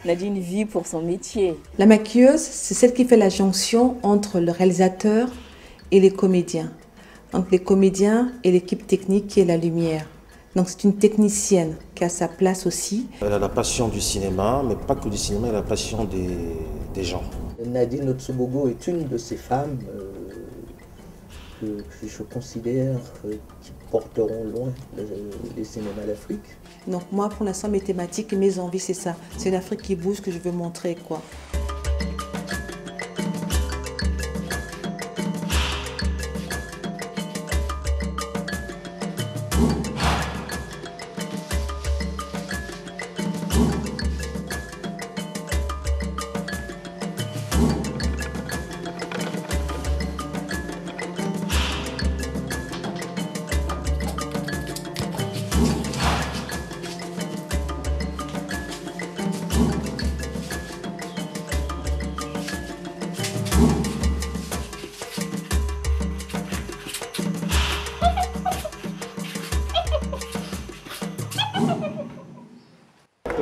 Nadine vit pour son métier. La maquilleuse, c'est celle qui fait la jonction entre le réalisateur et les comédiens. Entre les comédiens et l'équipe technique qui est la lumière. Donc c'est une technicienne qui a sa place aussi. Elle a la passion du cinéma, mais pas que du cinéma, elle a la passion des gens. Nadine Otsobogo est une de ces femmes que je considère qui porteront loin les cinémas d'Afrique. Donc moi, pour l'instant, mes thématiques et mes envies, c'est ça. C'est une Afrique qui bouge que je veux montrer, quoi.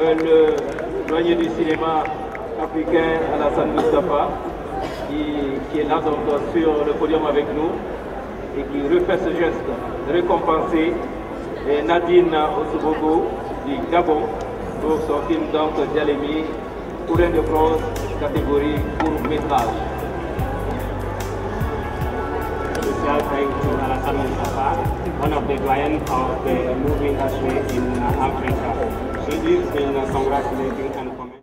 Le doyen du cinéma africain, Alassane Moustapha, qui est là donc sur le podium avec nous et qui refait ce geste de récompenser Nadine Otsobogo du Gabon pour son film donc Dialémi, Couronne de bronze, catégorie court métrage. Special thanks to Alassane Moustapha, one of the doyens of the movie industry in Africa.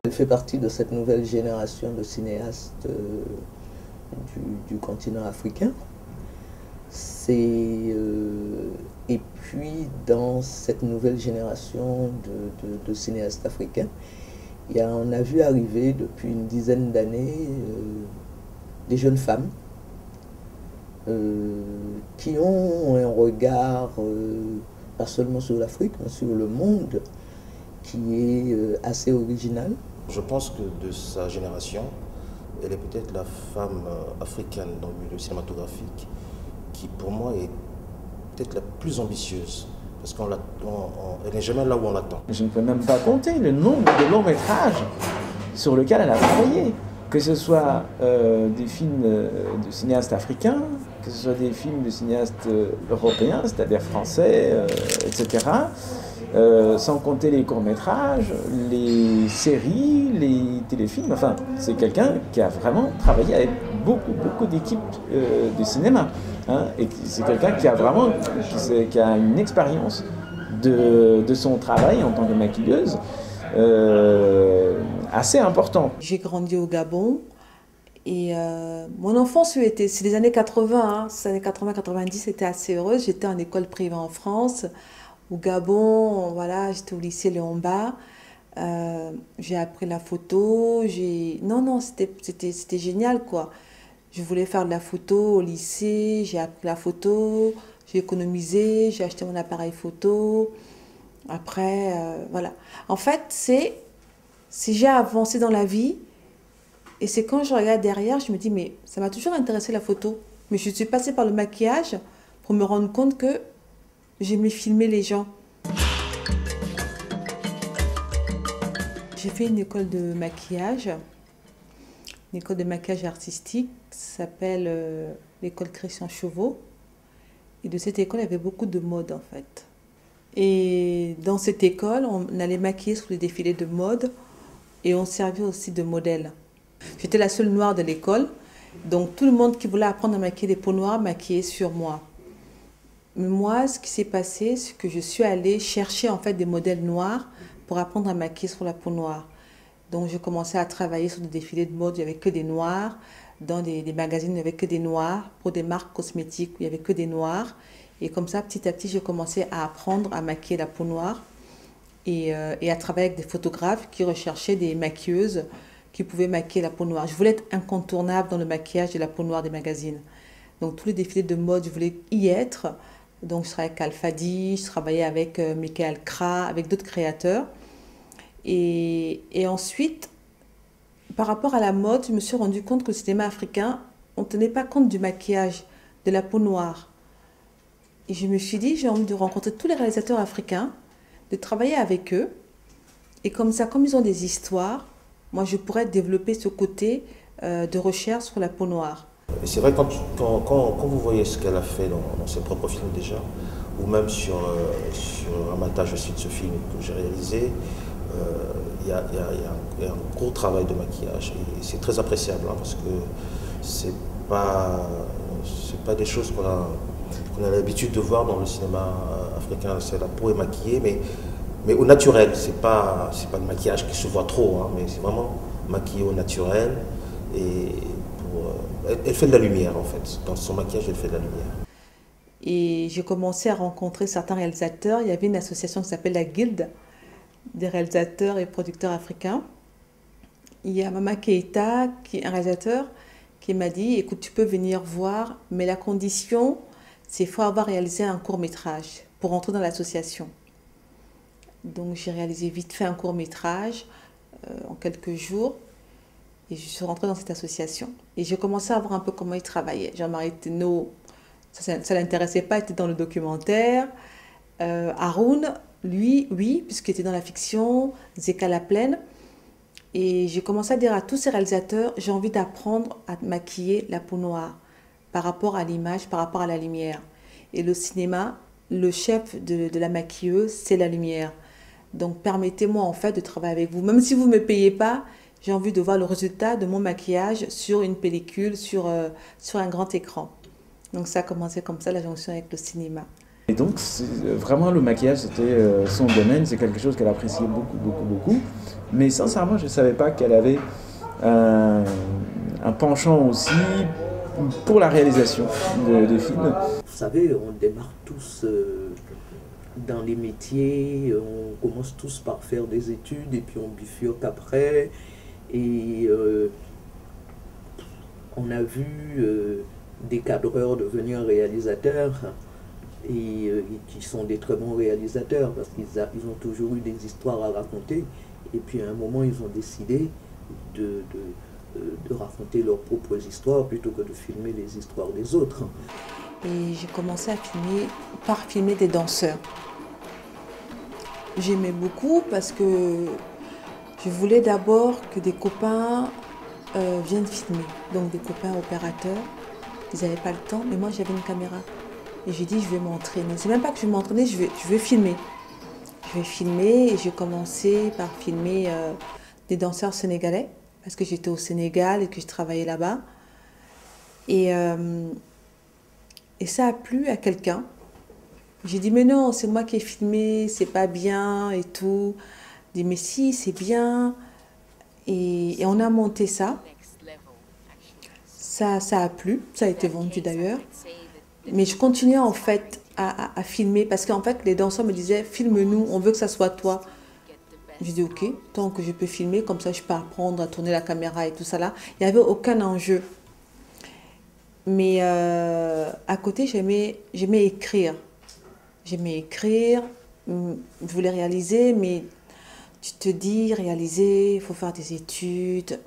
Elle fait partie de cette nouvelle génération de cinéastes du continent africain. Et puis dans cette nouvelle génération de cinéastes africains, on a vu arriver depuis une dizaine d'années des jeunes femmes qui ont un regard pas seulement sur l'Afrique, mais sur le monde, qui est assez original. Je pense que de sa génération, elle est peut-être la femme africaine dans le milieu cinématographique qui, pour moi, est peut-être la plus ambitieuse. Parce qu'elle n'est jamais là où on l'attend. Je ne peux même pas compter le nombre de longs métrages sur lesquels elle a travaillé. Que ce soit des films de cinéastes africains, que ce soit des films de cinéastes européens, c'est-à-dire français, etc. Sans compter les courts-métrages, les séries, les téléfilms. Enfin, c'est quelqu'un qui a vraiment travaillé avec beaucoup d'équipes de cinéma. Hein, et c'est quelqu'un qui a vraiment qui a une expérience de son travail en tant que maquilleuse assez importante. J'ai grandi au Gabon et mon enfance, c'est les années 80, hein, ces années 80-90, c'était assez heureuse. J'étais en école privée en France. Au Gabon, voilà, j'étais au lycée Léon-Mba. J'ai appris la photo. Non, c'était génial, quoi. Je voulais faire de la photo au lycée. J'ai appris la photo. J'ai économisé. J'ai acheté mon appareil photo. Après, voilà. En fait, j'ai avancé dans la vie. Et c'est quand je regarde derrière, je me dis, mais ça m'a toujours intéressé la photo. Mais je suis passée par le maquillage pour me rendre compte que j'aimais filmer les gens. J'ai fait une école de maquillage, artistique, ça s'appelle l'école Christian Chauveau. Et de cette école, il y avait beaucoup de mode en fait. Et dans cette école, on allait maquiller sur les défilés de mode et on servait aussi de modèle. J'étais la seule noire de l'école, donc tout le monde qui voulait apprendre à maquiller des peaux noires maquillait sur moi. Mais moi, ce qui s'est passé, c'est que je suis allée chercher en fait des modèles noirs pour apprendre à maquiller sur la peau noire. Donc, j'ai commencé à travailler sur des défilés de mode, il n'y avait que des noirs. Dans des magazines, il n'y avait que des noirs. Pour des marques cosmétiques, il n'y avait que des noirs. Et comme ça, petit à petit, j'ai commencé à apprendre à maquiller la peau noire et à travailler avec des photographes qui recherchaient des maquilleuses qui pouvaient maquiller la peau noire. Je voulais être incontournable dans le maquillage de la peau noire des magazines. Donc, tous les défilés de mode, je voulais y être. Donc, je travaillais avec Alfadi, je travaillais avec Michael Kra, avec d'autres créateurs. Et ensuite, par rapport à la mode, je me suis rendu compte que le cinéma africain, on ne tenait pas compte du maquillage, de la peau noire. Et je me suis dit, j'ai envie de rencontrer tous les réalisateurs africains, de travailler avec eux. Et comme ça, comme ils ont des histoires, moi je pourrais développer ce côté de recherche sur la peau noire. Et c'est vrai, quand vous voyez ce qu'elle a fait dans ses propres films déjà, ou même sur un montage aussi de ce film que j'ai réalisé, il y a un gros travail de maquillage. Et c'est très appréciable, hein, parce que c'est pas des choses qu'on a l'habitude de voir dans le cinéma africain. C'est la peau est maquillée, mais au naturel. C'est pas le maquillage qui se voit trop, hein, mais c'est vraiment maquillé au naturel. Et elle fait de la lumière en fait. Dans son maquillage, elle fait de la lumière. Et j'ai commencé à rencontrer certains réalisateurs. Il y avait une association qui s'appelle la Guilde des réalisateurs et producteurs africains. Il y a Mama Keita, qui est un réalisateur, qui m'a dit « Écoute, tu peux venir voir, mais la condition, c'est qu'il faut avoir réalisé un court-métrage pour entrer dans l'association. » Donc j'ai réalisé vite fait un court-métrage en quelques jours. Et je suis rentrée dans cette association. Et j'ai commencé à voir un peu comment ils travaillaient. Jean-Marie Thénault, ça ne l'intéressait pas, il était dans le documentaire. Haroun, lui, oui, puisqu'il était dans la fiction. Zeka Laplaine. Et j'ai commencé à dire à tous ces réalisateurs, j'ai envie d'apprendre à maquiller la peau noire par rapport à l'image, par rapport à la lumière. Et le cinéma, le chef de la maquilleuse, c'est la lumière. Donc permettez-moi en fait de travailler avec vous. Même si vous ne me payez pas, j'ai envie de voir le résultat de mon maquillage sur une pellicule, sur un grand écran. Donc ça a commencé comme ça, la jonction avec le cinéma. Et donc, vraiment, le maquillage, c'était son domaine. C'est quelque chose qu'elle appréciait beaucoup, beaucoup, beaucoup. Mais sincèrement, je ne savais pas qu'elle avait un penchant aussi pour la réalisation de films. Vous savez, on démarre tous dans les métiers, on commence tous par faire des études et puis on bifurque après. Et on a vu des cadreurs devenir réalisateurs et qui sont des très bons réalisateurs parce qu'ils ont toujours eu des histoires à raconter. Et puis à un moment, ils ont décidé de raconter leurs propres histoires plutôt que de filmer les histoires des autres. Et j'ai commencé à filmer des danseurs. J'aimais beaucoup parce que je voulais d'abord que des copains viennent filmer. Donc des copains opérateurs, ils n'avaient pas le temps, mais moi j'avais une caméra. Et j'ai dit, je vais m'entraîner. C'est même pas que je vais m'entraîner, je vais filmer. Je vais filmer et j'ai commencé par filmer des danseurs sénégalais parce que j'étais au Sénégal et que je travaillais là-bas. Et ça a plu à quelqu'un. J'ai dit, mais non, c'est moi qui ai filmé, c'est pas bien et tout. J'ai dit, mais si, c'est bien. Et on a monté ça. Ça a plu, ça a été vendu d'ailleurs. Mais je continuais en fait à filmer parce qu'en fait les danseurs me disaient, filme-nous, on veut que ça soit toi. J'ai dit, ok, tant que je peux filmer, comme ça je peux apprendre à tourner la caméra et tout ça là. Il n'y avait aucun enjeu. Mais à côté, j'aimais écrire. J'aimais écrire, je voulais réaliser, mais tu te dis, réaliser, il faut faire des études.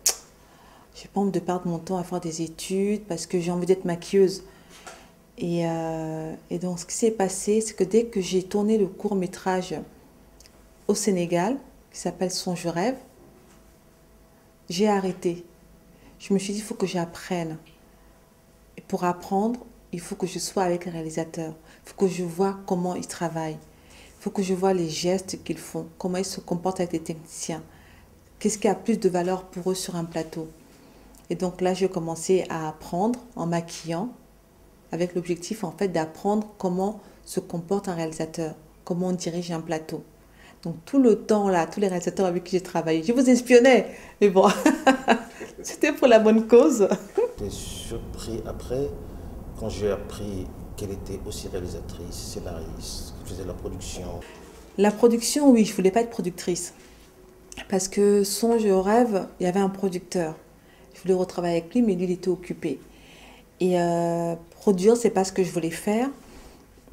Je n'ai pas envie de perdre mon temps à faire des études parce que j'ai envie d'être maquilleuse. Et donc, ce qui s'est passé, c'est que dès que j'ai tourné le court-métrage au Sénégal, qui s'appelle Son Je rêve, j'ai arrêté. Je me suis dit, il faut que j'apprenne. Et pour apprendre, il faut que je sois avec les réalisateurs. Il faut que je vois comment ils travaillent. Il faut que je vois les gestes qu'ils font, comment ils se comportent avec les techniciens. Qu'est-ce qui a plus de valeur pour eux sur un plateau. Et donc là, j'ai commencé à apprendre en maquillant, avec l'objectif en fait d'apprendre comment se comporte un réalisateur, comment on dirige un plateau. Donc tout le temps là, tous les réalisateurs avec qui j'ai travaillé, je vous espionnais, mais bon, c'était pour la bonne cause. J'étais surpris après, quand j'ai appris qu'elle était aussi réalisatrice, scénariste, qu'elle faisait la production. La production, oui, je ne voulais pas être productrice. Parce que Songe au rêve, il y avait un producteur. Je voulais retravailler avec lui, mais lui, il était occupé. Et produire, ce n'est pas ce que je voulais faire.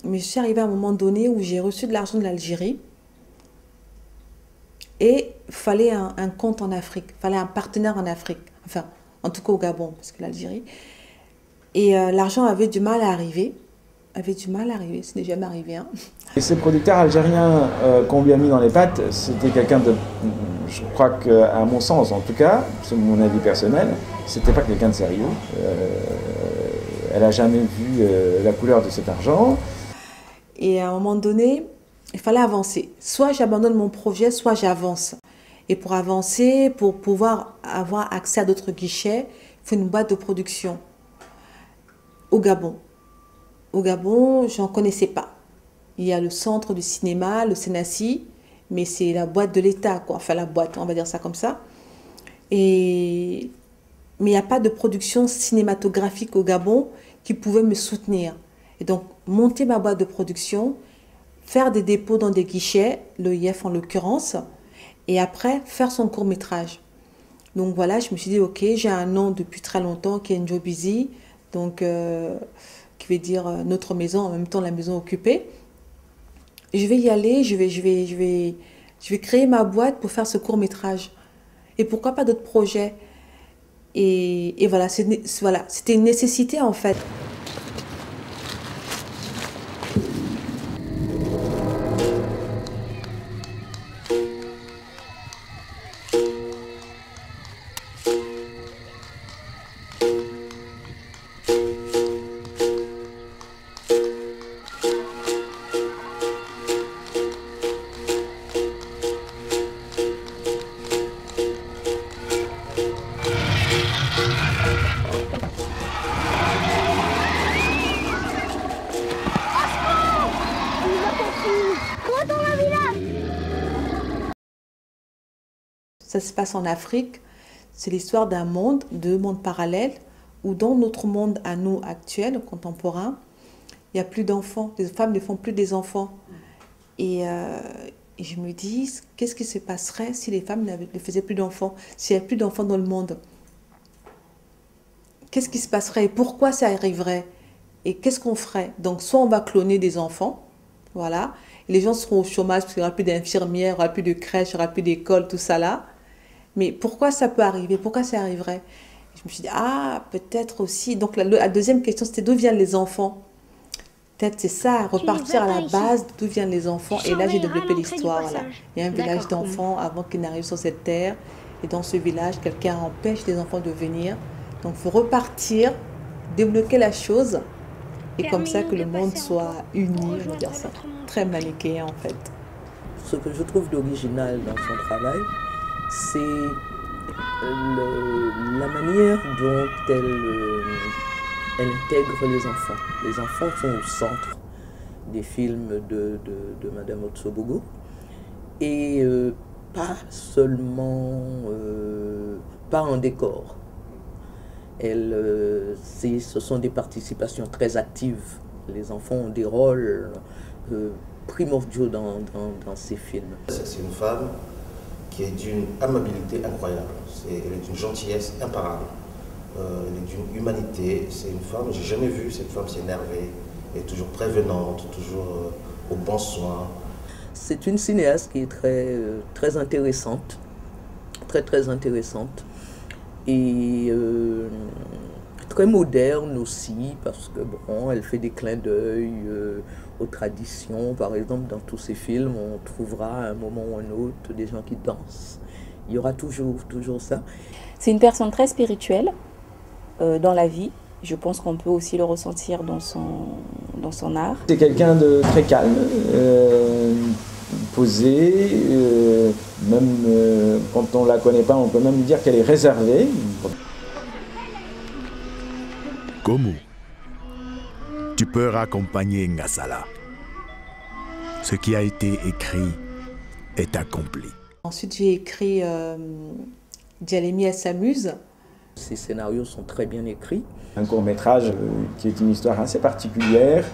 Mais je suis arrivée à un moment donné où j'ai reçu de l'argent de l'Algérie. Et il fallait un compte en Afrique, il fallait un partenaire en Afrique. Enfin, en tout cas au Gabon, parce que l'Algérie. Et l'argent avait du mal à arriver. avait du mal à arriver, ce n'est jamais arrivé. Hein. Et ces producteurs algériens qu'on lui a mis dans les pattes, c'était quelqu'un de, je crois qu'à mon sens en tout cas, c'est mon avis personnel, c'était pas quelqu'un de sérieux. Elle n'a jamais vu la couleur de cet argent. Et à un moment donné, il fallait avancer. Soit j'abandonne mon projet, soit j'avance. Et pour avancer, pour pouvoir avoir accès à d'autres guichets, il faut une boîte de production au Gabon. Au Gabon, je n'en connaissais pas. Il y a le centre du cinéma, le Sénassi, mais c'est la boîte de l'État, quoi. Enfin, la boîte, on va dire ça comme ça. Mais il n'y a pas de production cinématographique au Gabon qui pouvait me soutenir. Et donc, monter ma boîte de production, faire des dépôts dans des guichets, l'OIF en l'occurrence, et après, faire son court-métrage. Donc voilà, je me suis dit, ok, j'ai un nom depuis très longtemps qui est Njo Busy, donc qui veut dire notre maison, en même temps la maison occupée. Je vais y aller, je vais créer ma boîte pour faire ce court-métrage. Et pourquoi pas d'autres projets? Et voilà, c'était une nécessité en fait. Ça se passe en Afrique. C'est l'histoire d'un monde, deux mondes parallèles, où dans notre monde à nous actuel, contemporain, il n'y a plus d'enfants. Les femmes ne font plus des enfants. Et je me dis, qu'est-ce qui se passerait si les femmes ne faisaient plus d'enfants, s'il n'y avait plus d'enfants dans le monde? Qu'est-ce qui se passerait et pourquoi ça arriverait? Et qu'est-ce qu'on ferait? Donc, soit on va cloner des enfants, voilà, et les gens seront au chômage parce qu'il n'y aura plus d'infirmières, il n'y aura plus de crèches, il n'y aura plus d'école, tout ça là. Mais pourquoi ça peut arriver? Pourquoi ça arriverait? Et je me suis dit, ah, peut-être aussi. Donc, la deuxième question, c'était d'où viennent les enfants? Peut-être c'est ça, repartir à la base, d'où viennent les enfants. Et là, j'ai développé l'histoire. Voilà. Il y a un village d'enfants avant qu'ils n'arrivent sur cette terre. Et dans ce village, quelqu'un empêche les enfants de venir. Donc, il faut repartir, débloquer la chose. Et comme ça, que le monde soit uni, on va dire ça. Très manichéen, en fait. Ce que je trouve d'original dans son travail, c'est la manière dont elle intègre les enfants. Les enfants sont au centre des films de Madame Otsobogo. Et pas seulement, pas en décor. Ce sont des participations très actives. Les enfants ont des rôles primordiaux dans ces films. C'est une femme qui est d'une amabilité incroyable. Elle est d'une gentillesse imparable. Elle est d'une humanité. C'est une femme, j'ai jamais vu cette femme s'énerver. Elle est toujours prévenante, toujours au bon soin. C'est une cinéaste qui est très intéressante, très intéressante. Et très moderne aussi, parce que bon, elle fait des clins d'œil aux traditions. Par exemple, dans tous ses films, on trouvera à un moment ou un autre des gens qui dansent. Il y aura toujours ça. C'est une personne très spirituelle dans la vie. Je pense qu'on peut aussi le ressentir dans son art. C'est quelqu'un de très calme, posé, même quand on ne la connaît pas, on peut même dire qu'elle est réservée. Gomu, tu peux raccompagner Ngasala. Ce qui a été écrit est accompli. Ensuite, j'ai écrit Djalemi, elle s'amuse. Ces scénarios sont très bien écrits. Un court-métrage qui est une histoire assez particulière,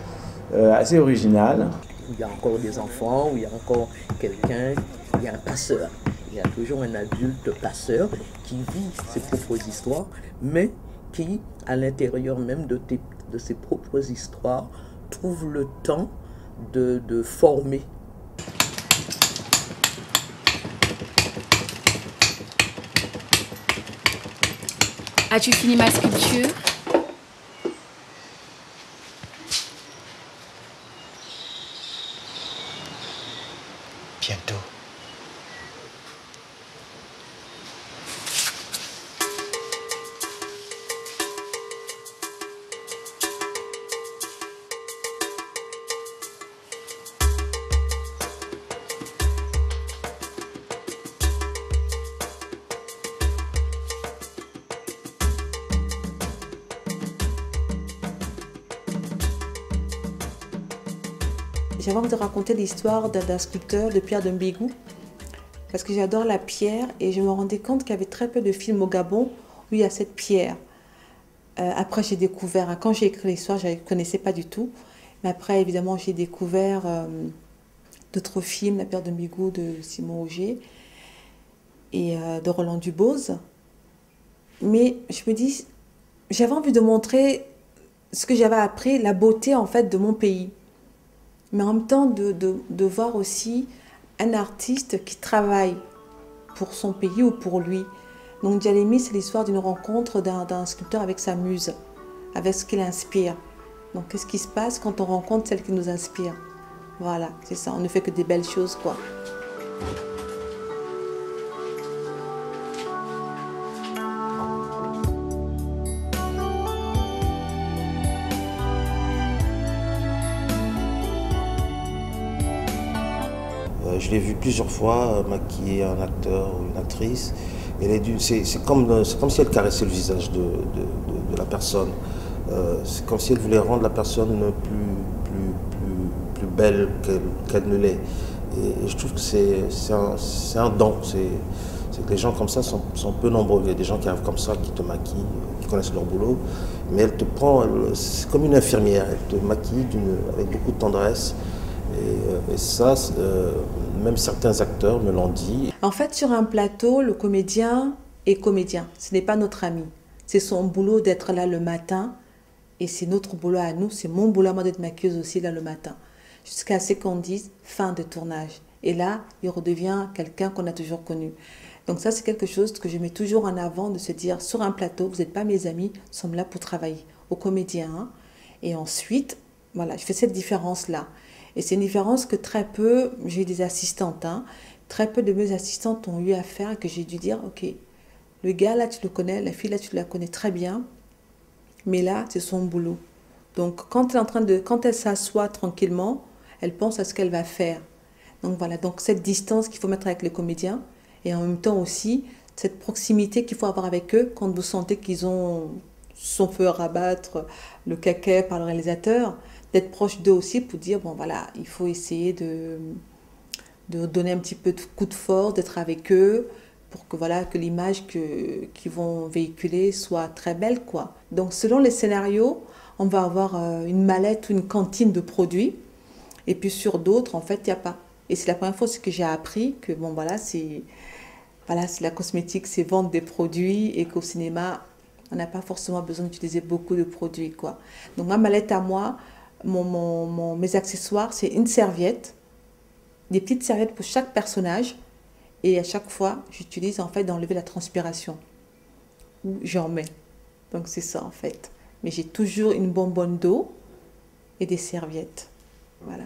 assez originale. Il y a encore des enfants, où il y a encore quelqu'un, il y a un passeur. Il y a toujours un adulte passeur qui vit ses propres histoires, mais qui, à l'intérieur même de ses propres histoires, trouve le temps de former. As-tu fini ma sculpture? bientôt. J'avais envie de raconter l'histoire d'un sculpteur de Pierre de Mbigou, parce que j'adore la pierre et je me rendais compte qu'il y avait très peu de films au Gabon où il y a cette pierre. Après, j'ai découvert, quand j'ai écrit l'histoire, je ne connaissais pas du tout, mais après, évidemment, j'ai découvert d'autres films, La Pierre de Mbigou de Simon Auger et de Roland Dubose. Mais je me dis, j'avais envie de montrer ce que j'avais appris, la beauté en fait de mon pays. Mais en même temps de voir aussi un artiste qui travaille pour son pays ou pour lui. Donc Djalemi, c'est l'histoire d'une rencontre d'un sculpteur avec sa muse, avec ce qu'il inspire. Donc qu'est-ce qui se passe quand on rencontre celle qui nous inspire? Voilà, c'est ça, on ne fait que des belles choses, quoi. Je l'ai vu plusieurs fois maquiller un acteur ou une actrice. C'est comme si elle caressait le visage de la personne. C'est comme si elle voulait rendre la personne plus belle qu'elle ne l'est. Et je trouve que c'est un don. C'est que les gens comme ça sont peu nombreux. Il y a des gens qui arrivent comme ça, qui te maquillent, qui connaissent leur boulot. Mais elle te prend, c'est comme une infirmière. Elle te maquille avec beaucoup de tendresse. Et ça, même certains acteurs me l'ont dit. En fait, sur un plateau, le comédien est comédien. Ce n'est pas notre ami. C'est son boulot d'être là le matin. Et c'est notre boulot à nous. C'est mon boulot à moi d'être maquilleuse aussi là le matin. Jusqu'à ce qu'on dise fin de tournage. Et là, il redevient quelqu'un qu'on a toujours connu. Donc ça, c'est quelque chose que je mets toujours en avant, de se dire, sur un plateau, vous n'êtes pas mes amis, nous sommes là pour travailler. Au comédien. Hein. Et ensuite, voilà, je fais cette différence-là. Et c'est une différence que très peu, j'ai eu des assistantes, hein, très peu de mes assistantes ont eu à faire, que j'ai dû dire, ok, le gars là tu le connais, la fille là tu la connais très bien, mais là c'est son boulot. Donc quand elle s'assoit tranquillement, elle pense à ce qu'elle va faire. Donc voilà, donc cette distance qu'il faut mettre avec les comédiens, et en même temps aussi cette proximité qu'il faut avoir avec eux quand vous sentez qu'ils sont fait rabattre le caquet par le réalisateur, d'être proche d'eux aussi pour dire, bon voilà, il faut essayer de donner un petit peu de coup de force, d'être avec eux, pour que, voilà, que l'image qu'ils vont véhiculer soit très belle, quoi. Donc selon les scénarios, on va avoir une mallette ou une cantine de produits, et puis sur d'autres, en fait, il n'y a pas. Et c'est la première fois que j'ai appris que, bon voilà, c'est la cosmétique, c'est vendre des produits, et qu'au cinéma, on n'a pas forcément besoin d'utiliser beaucoup de produits, quoi. Donc ma mallette à moi, mes accessoires, c'est une serviette, des petites serviettes pour chaque personnage, et à chaque fois, j'utilise en fait d'enlever la transpiration, ou j'en mets. Donc c'est ça en fait. Mais j'ai toujours une bonbonne d'eau et des serviettes. Voilà.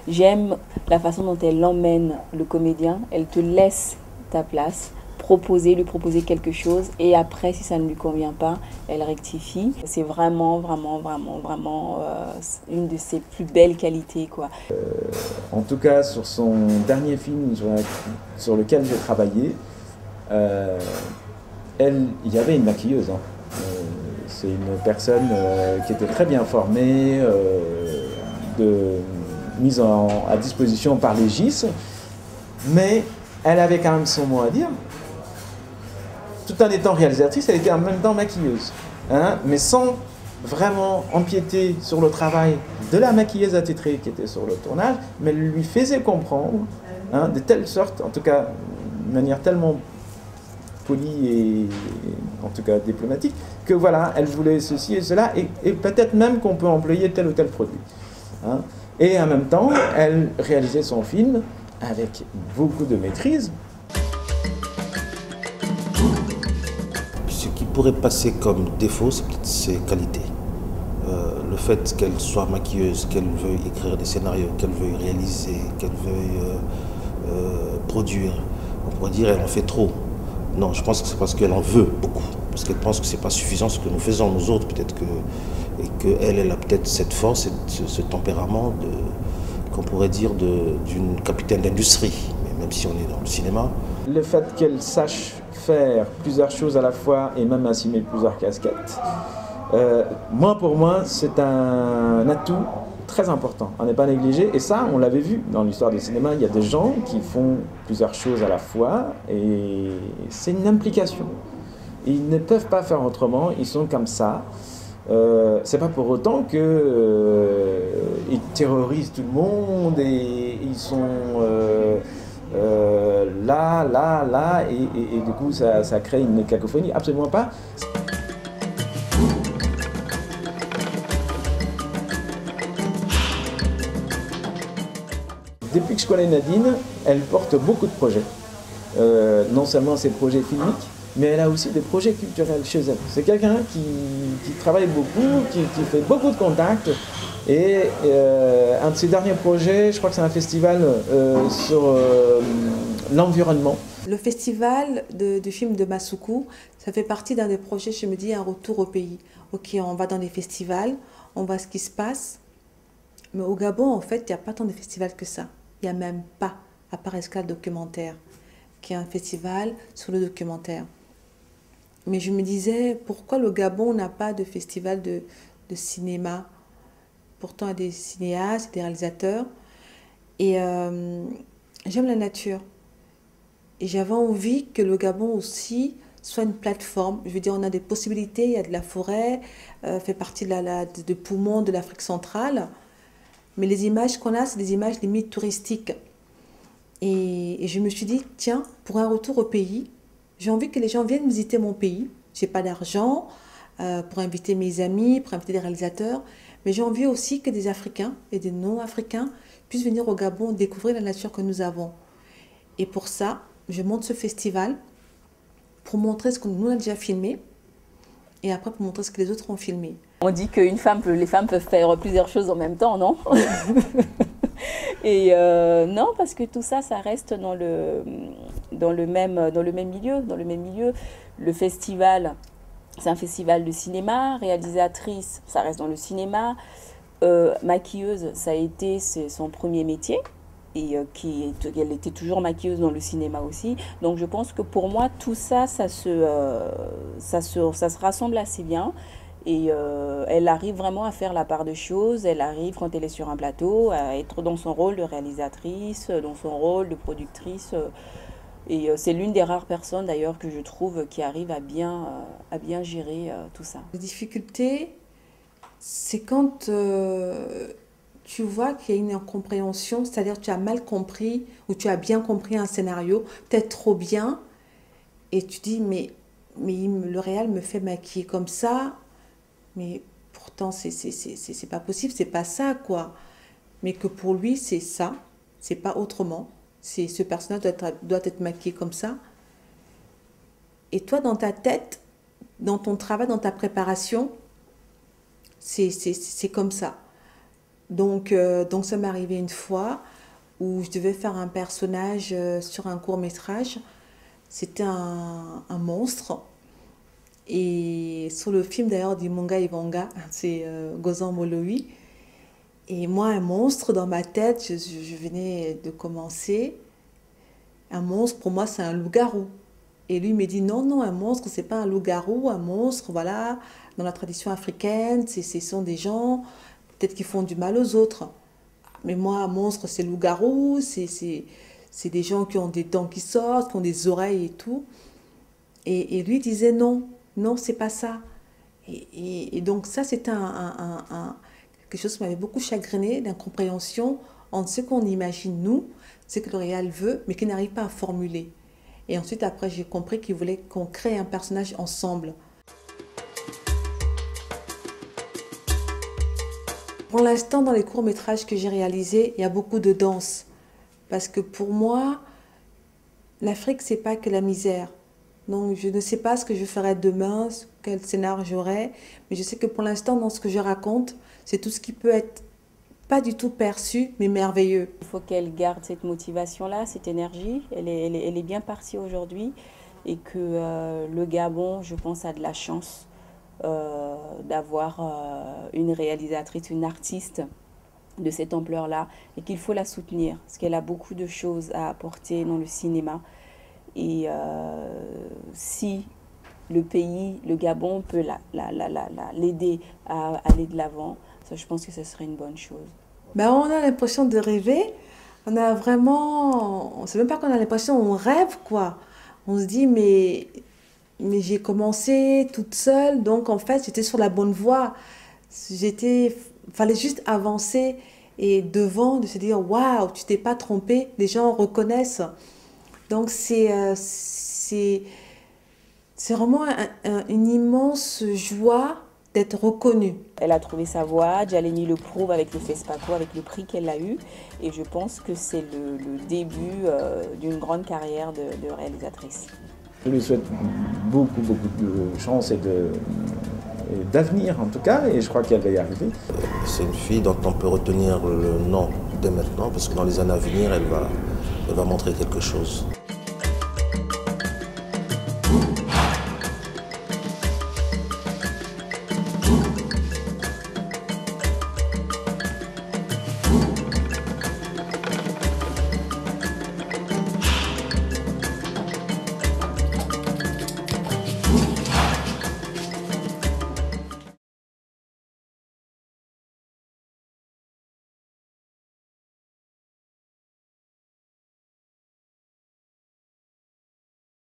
J'aime la façon dont elle emmène le comédien, elle te laisse ta place, lui proposer quelque chose, et après, si ça ne lui convient pas, elle rectifie. C'est vraiment une de ses plus belles qualités, quoi. En tout cas, sur son dernier film sur lequel j'ai travaillé, il y avait une maquilleuse. Hein. C'est une personne qui était très bien formée, mise à disposition par les GIS, mais elle avait quand même son mot à dire. Tout en étant réalisatrice, elle était en même temps maquilleuse, hein, mais sans vraiment empiéter sur le travail de la maquilleuse attitrée qui était sur le tournage, mais elle lui faisait comprendre, hein, de telle sorte, en tout cas, de manière tellement polie et en tout cas diplomatique, que voilà, elle voulait ceci et cela, et peut-être même qu'on peut employer tel ou tel produit. Hein. Et en même temps, elle réalisait son film avec beaucoup de maîtrise. Ce qui pourrait passer comme défaut, c'est peut-être ses qualités. Le fait qu'elle soit maquilleuse, qu'elle veuille écrire des scénarios, qu'elle veuille réaliser, qu'elle veuille produire. On pourrait dire elle en fait trop. Non, je pense que c'est parce qu'elle en veut beaucoup. Parce qu'elle pense que ce n'est pas suffisant ce que nous faisons, nous autres, peut-être que... Et qu'elle a peut-être cette force, ce tempérament, qu'on pourrait dire d'une capitaine d'industrie, même si on est dans le cinéma. Le fait qu'elle sache faire plusieurs choses à la fois et même assumer plusieurs casquettes, pour moi, c'est un atout très important, à ne pas négliger. Et ça, on l'avait vu dans l'histoire du cinéma, il y a des gens qui font plusieurs choses à la fois et c'est une implication. Ils ne peuvent pas faire autrement, ils sont comme ça. C'est pas pour autant qu'ils terrorisent tout le monde et ils sont là, et du coup ça crée une cacophonie. Absolument pas. Depuis que je connais Nadine, elle porte beaucoup de projets. Non seulement ses projets filmiques, mais elle a aussi des projets culturels chez elle. C'est quelqu'un qui travaille beaucoup, qui fait beaucoup de contacts. Et un de ses derniers projets, je crois que c'est un festival sur l'environnement. Le festival du film de Masuku, ça fait partie d'un des projets, je me dis, un retour au pays. Ok, on va dans les festivals, on voit ce qui se passe. Mais au Gabon, en fait, il n'y a pas tant de festivals que ça. Il n'y a même pas, à part Escale Documentaire, qui est un festival sur le documentaire. Mais je me disais, pourquoi le Gabon n'a pas de festival de cinéma? Pourtant, il y a des cinéastes, des réalisateurs. Et j'aime la nature. Et j'avais envie que le Gabon aussi soit une plateforme. Je veux dire, on a des possibilités, il y a de la forêt, fait partie des poumons de l'Afrique centrale. Mais les images qu'on a, c'est des images limite touristiques. Et je me suis dit, tiens, pour un retour au pays, j'ai envie que les gens viennent visiter mon pays. Je n'ai pas d'argent pour inviter mes amis, pour inviter des réalisateurs. Mais j'ai envie aussi que des Africains et des non-Africains puissent venir au Gabon découvrir la nature que nous avons. Et pour ça, je monte ce festival pour montrer ce que nous avons déjà filmé et après pour montrer ce que les autres ont filmé. On dit que les femmes peuvent faire plusieurs choses en même temps, non? Et non, parce que tout ça, ça reste dans le même milieu. Le festival, c'est un festival de cinéma. Réalisatrice, ça reste dans le cinéma. Maquilleuse, c'est son premier métier. Et elle était toujours maquilleuse dans le cinéma aussi. Donc je pense que pour moi, tout ça, ça se rassemble assez bien. Et elle arrive vraiment à faire la part des choses. Elle arrive, quand elle est sur un plateau, à être dans son rôle de réalisatrice, dans son rôle de productrice. Et c'est l'une des rares personnes d'ailleurs que je trouve qui arrive à bien gérer tout ça. La difficulté, c'est quand tu vois qu'il y a une incompréhension, c'est-à-dire que tu as mal compris ou tu as bien compris un scénario, peut-être trop bien, et tu dis mais le réal me fait maquiller comme ça, mais pourtant c'est pas possible, c'est pas ça quoi. Mais que pour lui c'est ça, c'est pas autrement. Ce personnage doit être maquillé comme ça. Et toi, dans ta tête, dans ton travail, dans ta préparation, c'est comme ça. Donc ça m'est arrivé une fois où je devais faire un personnage sur un court-métrage. C'était un monstre. Et sur le film d'ailleurs d'Imonga Ivanga, c'est Gozan Moloui. Et moi, un monstre dans ma tête, je venais de commencer. Un monstre, pour moi, c'est un loup-garou. Et lui me dit, non, un monstre, c'est pas un loup-garou. Un monstre, voilà, dans la tradition africaine, ce sont des gens, peut-être qui font du mal aux autres. Mais moi, un monstre, c'est loup-garou, c'est des gens qui ont des dents qui sortent, qui ont des oreilles et tout. Et lui disait, non, c'est pas ça. Et donc ça, c'était quelque chose qui m'avait beaucoup chagriné, d'incompréhension entre ce qu'on imagine nous, ce que le réal veut, mais qu'il n'arrive pas à formuler. Et ensuite, après, j'ai compris qu'il voulait qu'on crée un personnage ensemble. Pour l'instant, dans les courts-métrages que j'ai réalisés, il y a beaucoup de danse. Parce que pour moi, l'Afrique, c'est pas que la misère. Donc, je ne sais pas ce que je ferai demain, quel scénario j'aurai, mais je sais que pour l'instant, dans ce que je raconte, c'est tout ce qui peut être pas du tout perçu, mais merveilleux. Il faut qu'elle garde cette motivation-là, cette énergie. Elle est bien partie aujourd'hui et que le Gabon, je pense, a de la chance d'avoir une réalisatrice, une artiste de cette ampleur-là et qu'il faut la soutenir parce qu'elle a beaucoup de choses à apporter dans le cinéma. Et si le pays, le Gabon, peut l'aider à aller de l'avant, ça, je pense que ce serait une bonne chose. Ben, on a l'impression de rêver. On a vraiment... On ne sait même pas qu'on a l'impression, on rêve, quoi. On se dit, mais j'ai commencé toute seule, donc en fait, j'étais sur la bonne voie. Fallait juste avancer et devant, de se dire, waouh, tu t'es pas trompé, les gens reconnaissent. Donc c'est vraiment une immense joie d'être reconnue. Elle a trouvé sa voie, Djaleni le prouve avec le FESPACO, avec le prix qu'elle a eu. Et je pense que c'est le début d'une grande carrière de réalisatrice. Je lui souhaite beaucoup de chance et d'avenir en tout cas, et je crois qu'elle va y arriver. C'est une fille dont on peut retenir le nom dès maintenant, parce que dans les années à venir, elle va montrer quelque chose.